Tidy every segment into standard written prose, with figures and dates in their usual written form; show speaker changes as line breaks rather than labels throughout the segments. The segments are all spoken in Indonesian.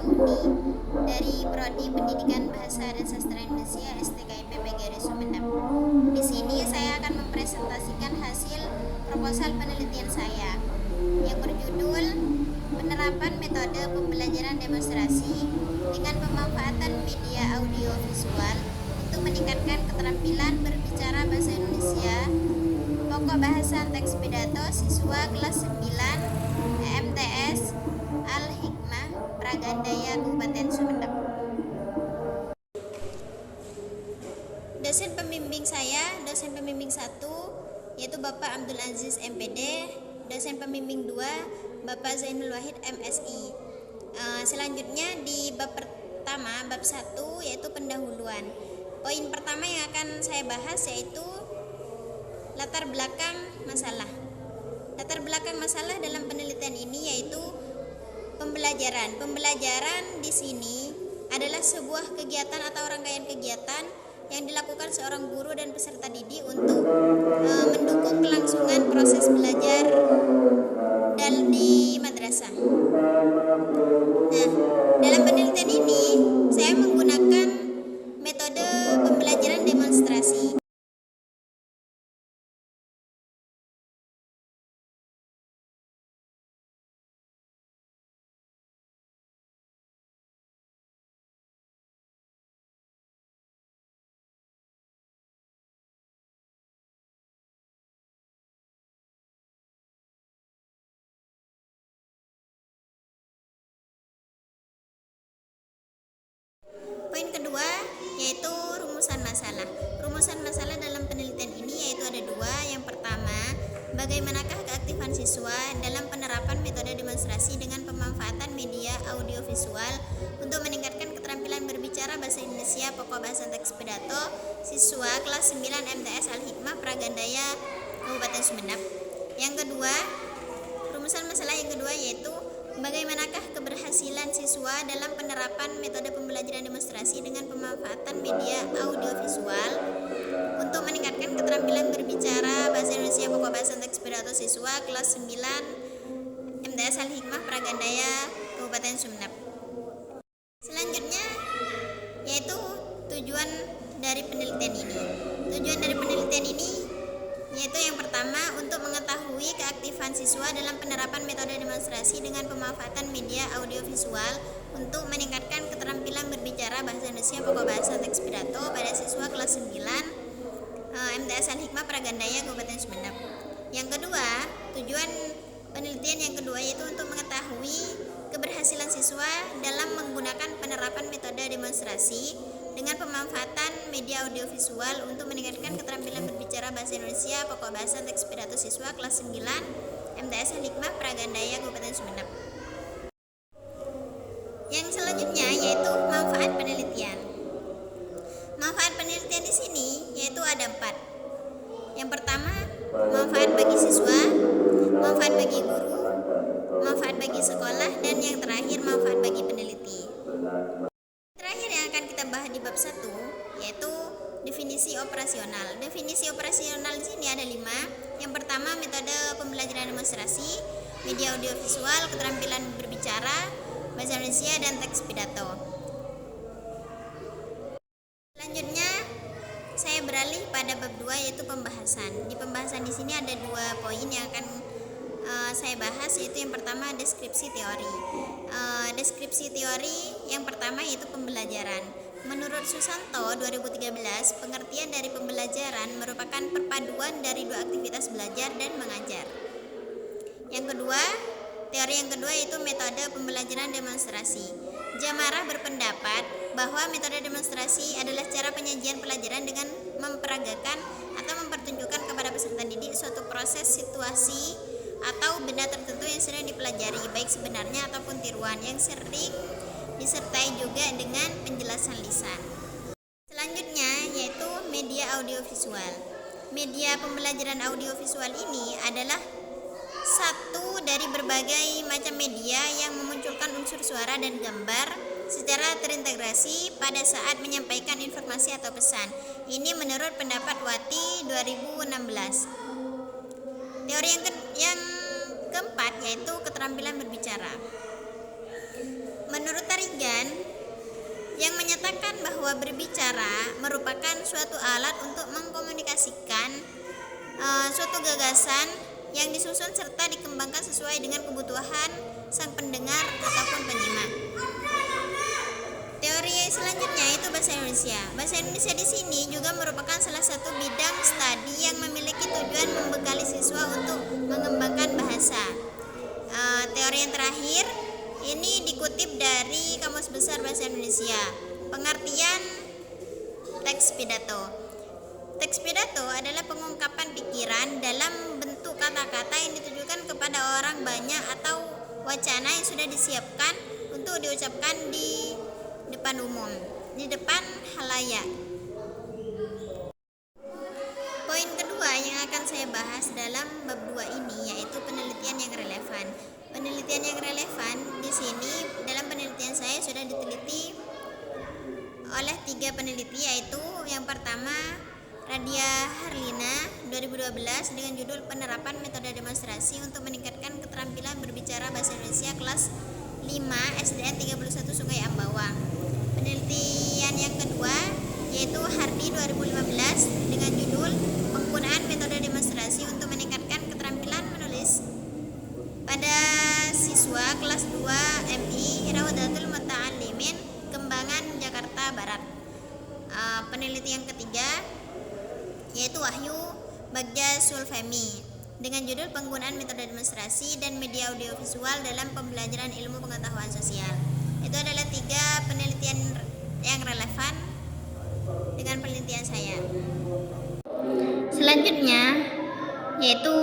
Uni dari Prodi Pendidikan Bahasa dan Sastra Indonesia STKIP PGRI Sumedang. Di sini saya akan mempresentasikan hasil proposal penelitian saya yang berjudul Penerapan Metode Pembelajaran Demonstrasi dengan Pemanfaatan Media Audio Visual untuk Meningkatkan Keterampilan Berbicara Bahasa Indonesia Pokok Bahasan Teks Pidato Siswa Kelas 9 EMTS Al-Hikmah Pragandaya Kabupaten Sumedang. Dosen pembimbing saya, dosen pembimbing 1 yaitu Bapak Abdul Aziz MPD, dosen pembimbing 2 Bapak Zainul Wahid MSI. Selanjutnya di bab pertama, bab 1 yaitu pendahuluan. Poin pertama yang akan saya bahas yaitu latar belakang masalah. Latar belakang masalah dalam penelitian ini yaitu pembelajaran. Pembelajaran di sini adalah sebuah kegiatan atau rangkaian kegiatan yang dilakukan seorang guru dan peserta didik untuk mendukung kelangsungan proses belajar dan di madrasah. Nah, dalam penelitian ini saya menggunakan metode pembelajaran demonstrasi. Poin kedua yaitu rumusan masalah. Rumusan masalah dalam penelitian ini yaitu ada dua. Yang pertama, bagaimanakah keaktifan siswa dalam penerapan metode demonstrasi dengan pemanfaatan media audiovisual untuk meningkatkan keterampilan berbicara bahasa Indonesia pokok bahasan teks pidato siswa kelas 9 MTS Al-Hikmah Pragandaya Kabupaten Sumedang. Yang kedua, rumusan masalah yang kedua yaitu bagaimanakah keberhasilan siswa dalam penerapan metode pembelajaran demonstrasi dengan pemanfaatan media audiovisual untuk meningkatkan keterampilan berbicara bahasa Indonesia pokok bahasan teks pidato siswa kelas 9 MTS Al-Hikmah Pragandaya Kabupaten Sumedang. Selanjutnya yaitu tujuan dari penelitian ini. Tujuan dari penelitian ini yaitu yang pertama untuk mengetahui keaktifan siswa dalam penerapan metode demonstrasi dengan pemanfaatan media audiovisual untuk meningkatkan keterampilan berbicara bahasa Indonesia pokok bahasa teks pidato pada siswa kelas 9 MTS Al-Hikmah Pragandaya Kabupaten Sumedang. Yang kedua, tujuan penelitian yang kedua yaitu untuk mengetahui keberhasilan siswa dalam menggunakan penerapan metode demonstrasi dengan pemanfaatan media audiovisual untuk meningkatkan keterampilan berbicara bahasa Indonesia pokok bahasa teks pidato siswa kelas 9 MTS Al-Hikmah Pragandaya Kabupaten Sumedang. Yang selanjutnya yaitu manfaat penelitian. Manfaat penelitian di sini yaitu ada 4. Yang pertama, manfaat bagi siswa, manfaat bagi guru, manfaat bagi sekolah, dan yang terakhir manfaat bagi peneliti. Terakhir yang akan kita bahas di bab 1 yaitu definisi operasional. Definisi operasional di sini ada 5. Yang pertama, metode pembelajaran demonstrasi, media audiovisual, keterampilan berbicara bahasa Indonesia, dan teks pidato. Selanjutnya saya beralih pada bab 2 yaitu pembahasan. Di pembahasan di sini ada 2 poin yang akan saya bahas yaitu yang pertama deskripsi teori. Deskripsi teori yang pertama yaitu pembelajaran. Menurut Susanto 2013, pengertian dari pembelajaran merupakan perpaduan dari 2 aktivitas belajar dan mengajar. Yang kedua, teori yang kedua yaitu metode pembelajaran demonstrasi. Jamara berpendapat bahwa metode demonstrasi adalah cara penyajian pelajaran dengan memperagakan atau mempertunjukkan kepada peserta didik suatu proses situasi atau benda tertentu yang sering dipelajari, baik sebenarnya ataupun tiruan, yang sering disertai juga dengan penjelasan lisan. Selanjutnya yaitu media audiovisual. Media pembelajaran audiovisual ini adalah satu dari berbagai macam media yang memunculkan unsur suara dan gambar secara terintegrasi pada saat menyampaikan informasi atau pesan. Ini menurut pendapat Wati 2016. Teori yang keempat yaitu keterampilan berbicara. Menurut Tarigan, yang menyatakan bahwa berbicara merupakan suatu alat untuk mengkomunikasikan suatu gagasan yang disusun serta dikembangkan sesuai dengan kebutuhan sang pendengar ataupun penyimak. Teori selanjutnya itu bahasa Indonesia. Bahasa Indonesia di sini juga merupakan salah satu bidang studi yang memiliki tujuan membekali siswa untuk mengembangkan bahasa. Teori yang terakhir ini dikutip dari Kamus Besar Bahasa Indonesia. Pengertian teks pidato. Teks pidato adalah pengungkapan pikiran dalam bentuk kata-kata yang ditujukan kepada orang banyak atau wacana yang sudah disiapkan untuk diucapkan di depan umum, di depan halayak. Poin kedua yang akan saya bahas dalam bab 2 ini yaitu penelitian yang relevan. Penelitian yang relevan di sini dalam penelitian saya sudah diteliti oleh 3 peneliti, yaitu yang pertama Radia Harlina 2012 dengan judul Penerapan Metode Demonstrasi untuk Meningkatkan Keterampilan Berbicara Bahasa Indonesia kelas 5 SDN 31 Sungai Ambawang. Penelitian yang kedua yaitu Hardi 2015 dengan judul Penggunaan Metode Demonstrasi untuk Meningkatkan Keterampilan Menulis pada siswa kelas 2 MI Rawdatul Muta'allimin Kembangan Jakarta Barat. Peneliti yang ketiga yaitu Wahyu Bagja Sulfemi dengan judul Penggunaan Metode Demonstrasi dan Media Audiovisual dalam Pembelajaran Ilmu Pengetahuan Sosial. Itu adalah 3 penelitian yang relevan dengan penelitian saya. Selanjutnya yaitu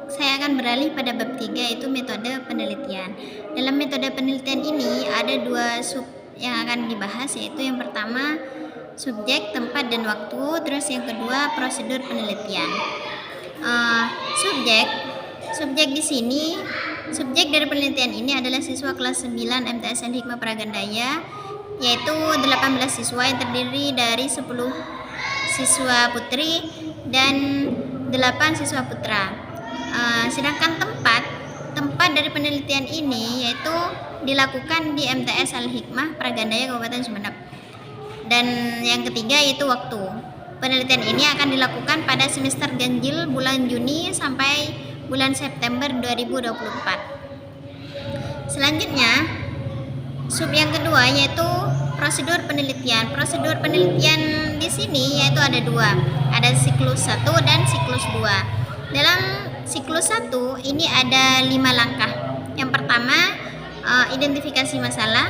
saya akan beralih pada bab 3 yaitu metode penelitian. Dalam metode penelitian ini ada 2 sub yang akan dibahas, yaitu yang pertama subjek, tempat, dan waktu. Terus yang kedua prosedur penelitian. Subjek di sini, subjek dari penelitian ini adalah siswa kelas 9 MTSN Hikmah Pragandaya, yaitu 18 siswa yang terdiri dari 10 siswa putri dan 8 siswa putra. Sedangkan tempat dari penelitian ini yaitu dilakukan di MTS Al Hikmah Pragandaya Kabupaten Sumeneb. Dan yang ketiga yaitu waktu. Penelitian ini akan dilakukan pada semester ganjil bulan Juni sampai bulan September 2024. Selanjutnya, sub yang kedua yaitu prosedur penelitian. Prosedur penelitian di sini yaitu ada 2. Ada siklus 1 dan siklus 2. Dalam siklus 1 ini ada 5 langkah. Yang pertama, identifikasi masalah,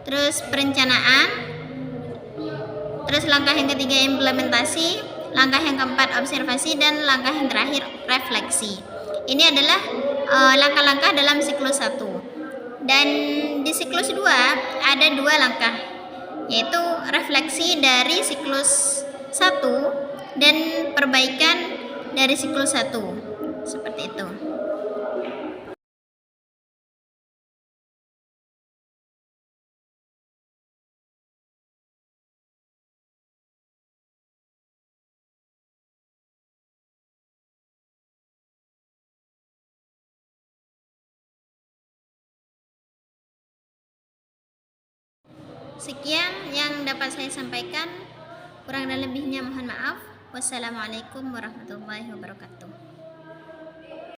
terus perencanaan, terus langkah yang ketiga implementasi, langkah yang keempat observasi, dan langkah yang terakhir refleksi. Ini adalah langkah-langkah dalam siklus 1. Dan di siklus 2 ada 2 langkah, yaitu refleksi dari siklus 1 dan perbaikan dari siklus 1. Seperti itu. Sekian yang dapat saya sampaikan. Kurang dan lebihnya mohon maaf. Wassalamualaikum warahmatullahi wabarakatuh.